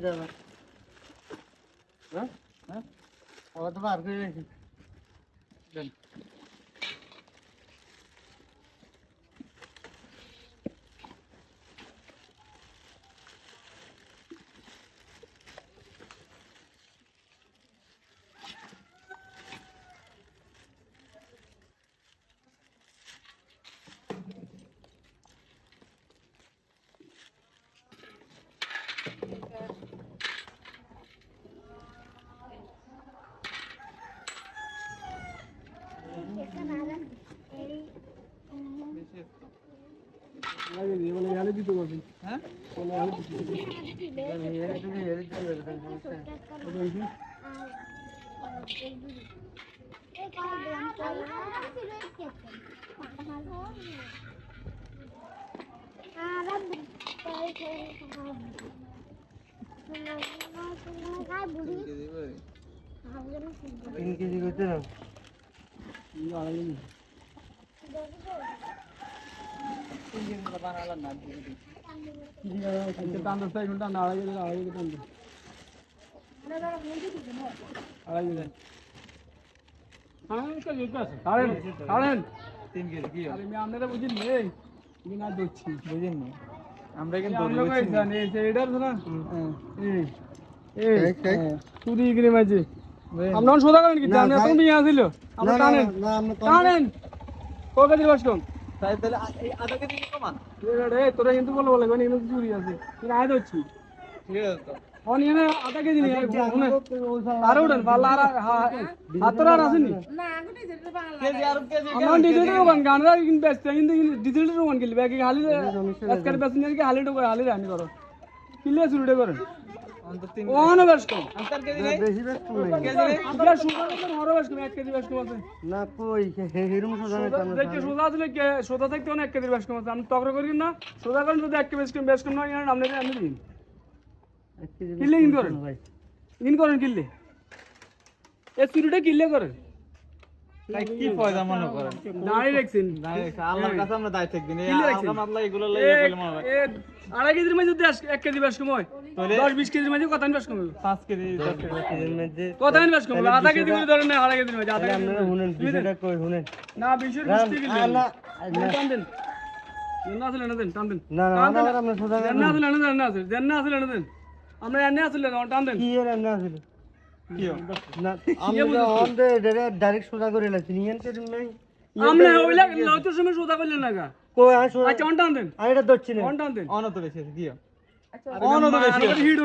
দাদা হ্যাঁ হ্যাঁ আবার তো বার করে রেখেছি তিন কেজি করতে না আমরা কিন্তু আপনার সোজা করেন কিন্তু আপনি এখন বিয়ে আসিল আমরা টানেন টানেন কত বাসকম তাই তাহলে এই আধা কেজি কমান রে তোরা কিন্তু বলে বলে কোন এনে চুরি আছে তুই আয় দচ্ছি ঠিক আছে তো অন এনে আধা কেজি নি শুনে আর উড়ন পাল্লা আর হাতরা আর আসেনি না আগুনে যেতে পাল্লা কেজি আর কেজি আমরা ডিজিটাল বান গানরা কিন্তু ব্যস্ত কিন্তু ডিজিটাল বান গেল বাকি খালি আজকাল ব্যস্ত নিয়ে কি হালি ঢোকে হালি রানি করো কিলে চুরিটা করেন ওনো বাসকম আন্তর কেজি নাই বেশি বাসকম নাই কেজি নাই আপনারা সুগার করে হরো বাসকম 1 কেজি বাসকম আছে না কই হেরুম সোজা নাই দেখে সোজা আসলে কে সোজা থাকতে অনেক 1 কেজি বাসকম আছে আমি তকর করি না সোজা করেন যদি 1 কেজি বাসকম নয় আর আপনি আমি দিন 1 কেজি কিলে ইন করেন ভাই ইন করেন কিলে এই চুরিটা কিলে করেন ভাই কি পয়দা মনে করেন দাঁড়িয়ে রাখছেন আল্লাহর কাছে আমরা দায় থাকবেন এই আলকা মাতলা এগুলো লইয়া ফেলে মনে হয় 2.5 কেজির মধ্যে যদি 1 কেজি বাসকম হয় 10-20 কেজির মধ্যে কত বাসকম হবে 5 কেজি 10 কেজির মধ্যে কত বাসকম হবে আধা কেজি করে ধরেন না 2.5 কেজির মধ্যে আধা কেজি আপনারা শুনেন বিষয়টা কই শুনেন না 20 কিলো না টান দেন না আসলে না দেন টান দেন না না আমরা সোজা না আসলে না আসলে না আসলে না দেন আমরা এনে আসলে টান দেন কি এর না আসলে কি না আমরা অন দে ডাইরেক্ট সোজা করে লাগছি নিয়েন কে নাই আমরা ওইলা লওতো সময় সোজা করলেন না গা কই আসো আচ্ছা টান দেন আর এটা দচ্ছি না টান দেন অনত বেশি কি আচ্ছা অন তো বেশি হিট